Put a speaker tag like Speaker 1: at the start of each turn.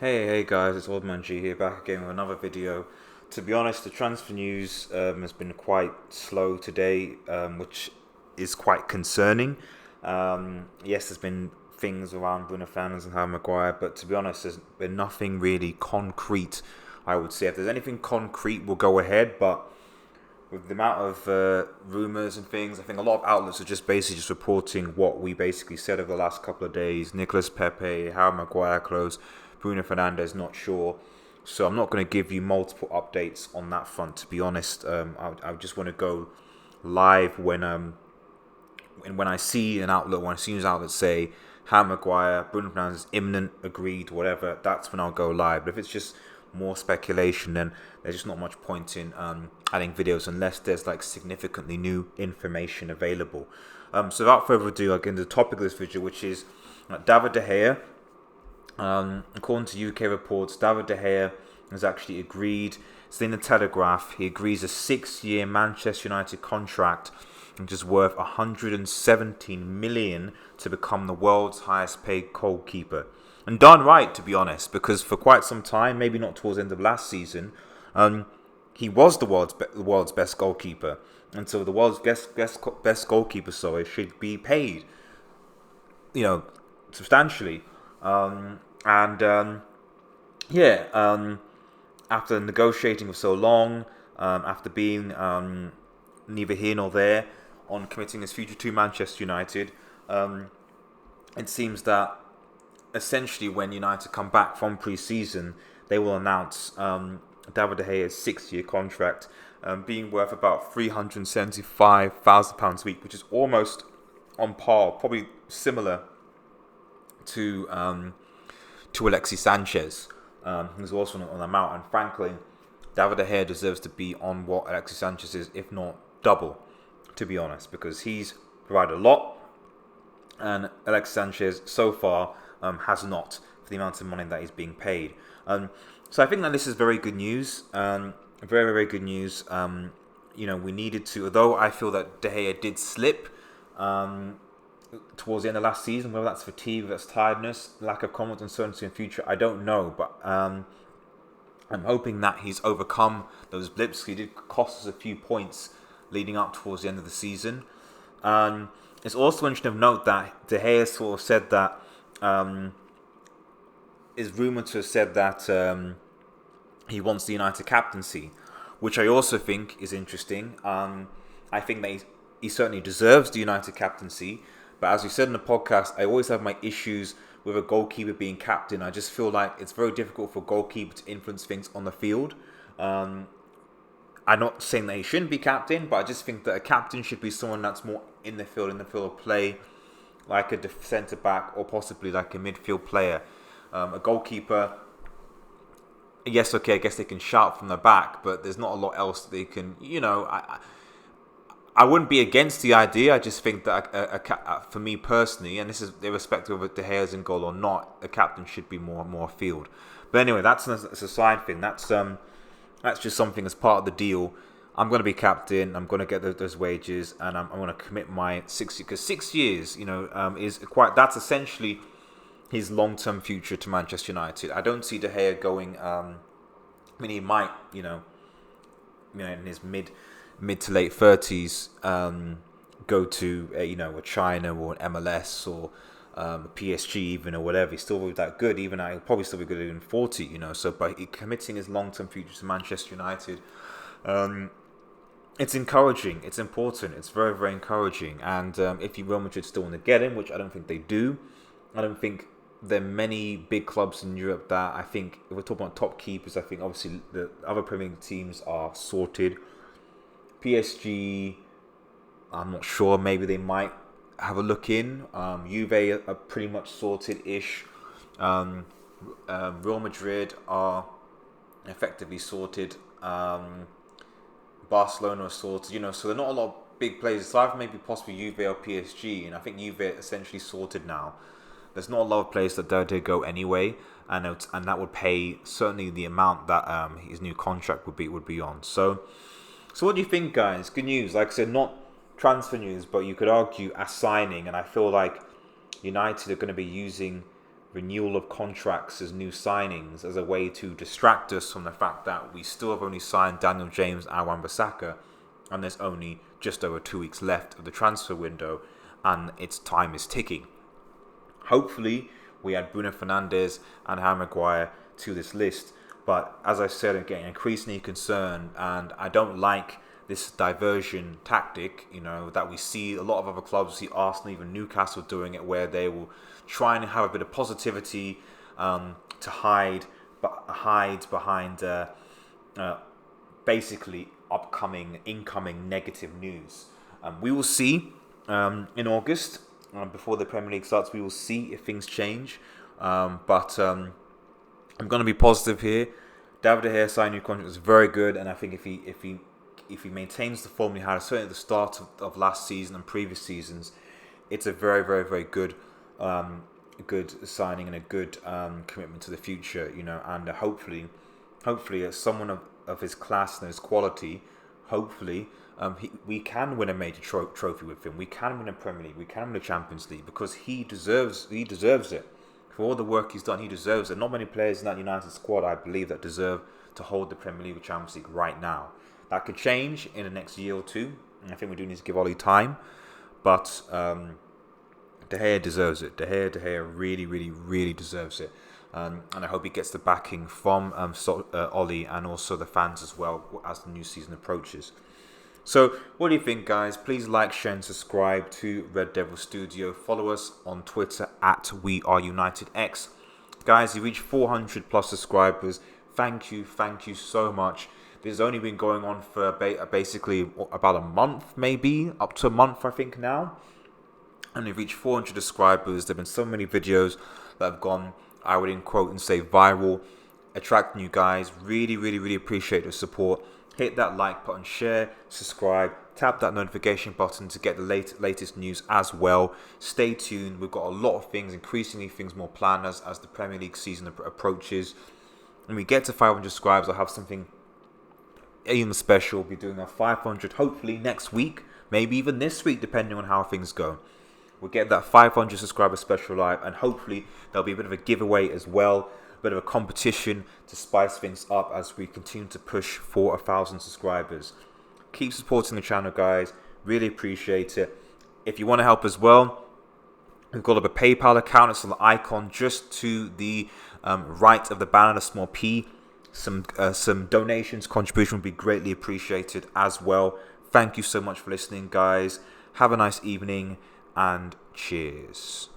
Speaker 1: Hey guys, it's Old Man G here, back again with another video. To be honest, the transfer news has been quite slow today, which is quite concerning. Yes, there's been things around Bruno Fernandes and Harry Maguire, but to be honest, there's been nothing really concrete, I would say. If there's anything concrete, we'll go ahead, but with the amount of rumours and things, I think a lot of outlets are just basically just reporting what we basically said over the last couple of days. Nicolas Pepe, Harry Maguire close, Bruno Fernandes not sure. So I'm not going to give you multiple updates on that front, to be honest. I just want to go live when I see an outlet, when I see news outlets say Harry Maguire, Bruno Fernandes is imminent, agreed, whatever, that's when I'll go live. But if it's just more speculation, then there's just not much point in adding videos unless there's like significantly new information available. So without further ado, I'll get into the topic of this video, which is David De Gea. According to UK reports, David De Gea has actually agreed. It's in the Telegraph. He agrees a 6-year Manchester United contract, which is worth 117 million to become the world's highest paid goalkeeper. And done right, to be honest, because for quite some time, maybe not towards the end of last season, he was the world's best goalkeeper. And so the world's best goalkeeper, should be paid, substantially. After negotiating for so long, after being neither here nor there on committing his future to Manchester United, it seems that essentially when United come back from pre-season, they will announce David De Gea's 6-year contract being worth about £375,000 a week, which is almost on par, probably similar to Alexis Sanchez, who's also on the amount. And frankly, David De Gea deserves to be on what Alexis Sanchez is, if not double, to be honest, because he's provided a lot, and Alexis Sanchez so far has not, for the amount of money that he's being paid. So I think that this is very good news. Very, very good news. We needed to, although I feel that De Gea did slip towards the end of last season, whether that's fatigue, whether that's tiredness, lack of confidence, uncertainty in the future, I don't know. But I'm hoping that he's overcome those blips. He did cost us a few points leading up towards the end of the season. It's also interesting to note that De Gea sort of said that, is rumoured to have said that he wants the United captaincy, which I also think is interesting. I think that he certainly deserves the United captaincy. But as we said in the podcast, I always have my issues with a goalkeeper being captain. I just feel like it's very difficult for a goalkeeper to influence things on the field. I'm not saying that he shouldn't be captain, but I just think that a captain should be someone that's more in the field of play, like a centre-back or possibly like a midfield player. A goalkeeper, yes, okay, I guess they can shout from the back, but there's not a lot else that they can, I wouldn't be against the idea. I just think that for me personally, and this is irrespective of if De Gea's in goal or not, a captain should be more field. But anyway, that's a side thing. That's just something as part of the deal. I'm going to be captain. I'm going to get those wages, and I'm going to commit my 6 years, because 6 years, is quite. That's essentially his long-term future to Manchester United. I don't see De Gea going. He might, in his mid to late 30s, go to a China or an MLS or a PSG even, or whatever. He's still that good. Even he'll probably still be good in 40. So by committing his long-term future to Manchester United, it's encouraging. It's important. It's very, very encouraging. And if Real Madrid still want to get him, which I don't think they do, I don't think there are many big clubs in Europe that I think, if we're talking about top keepers, I think obviously the other Premier League teams are sorted. PSG, I'm not sure. Maybe they might have a look in. Juve are pretty much sorted-ish. Real Madrid are effectively sorted. Barcelona are sorted. So there are not a lot of big players. Aside from maybe possibly Juve or PSG, and I think Juve are essentially sorted now. There's not a lot of players that did go anyway, and that would pay certainly the amount that his new contract would be on. So what do you think, guys? Good news. Like I said, not transfer news, but you could argue a signing, and I feel like United are going to be using renewal of contracts as new signings as a way to distract us from the fact that we still have only signed Daniel James and Wan-Bissaka, and there's only just over 2 weeks left of the transfer window, and its time is ticking. Hopefully, we add Bruno Fernandes and Harry Maguire to this list. But as I said, I'm getting increasingly concerned, and I don't like this diversion tactic, that we see a lot of other clubs, see Arsenal, even Newcastle doing it, where they will try and have a bit of positivity to hide behind basically incoming negative news. We will see in August, before the Premier League starts, we will see if things change. But I'm going to be positive here. David De Gea signing new contract is very good, and I think if he maintains the form he had, certainly at the start of last season and previous seasons, it's a very, very, very good signing and a good commitment to the future. And hopefully, as someone of his class and his quality, hopefully we can win a major trophy with him. We can win a Premier League. We can win a Champions League, because he deserves it. For all the work he's done, he deserves it. Not many players in that United squad, I believe, that deserve to hold the Premier League or Champions League right now. That could change in the next year or two, and I think we do need to give Ollie time. But De Gea deserves it. De Gea really, really, really deserves it. And I hope he gets the backing from Ollie and also the fans as well as the new season approaches. So, what do you think, guys? Please like, share, and subscribe to Red Devil Studio. Follow us on Twitter at WeAreUnitedX. Guys, you reached 400 plus subscribers. Thank you so much. This has only been going on for basically about a month, maybe up to a month, I think now. And we've reached 400 subscribers. There have been so many videos that have gone, I would quote and say, viral, attracting you guys. Really, really, really appreciate the support. Hit that like button, share, subscribe, tap that notification button to get the latest news as well. Stay tuned. We've got a lot of things, increasingly things more planned as the Premier League season approaches. When we get to 500 subscribers, I'll have something even special. We'll be doing our 500 hopefully next week, maybe even this week, depending on how things go. We'll get that 500 subscriber special live, and hopefully there'll be a bit of a giveaway as well. Bit of a competition to spice things up as we continue to push for 1,000 subscribers. Keep supporting the channel, guys. Really appreciate it. If you want to help as well, we've got a PayPal account. It's on the icon just to the right of the banner, the small P. Some donations, contribution would be greatly appreciated as well. Thank you so much for listening, guys. Have a nice evening and cheers.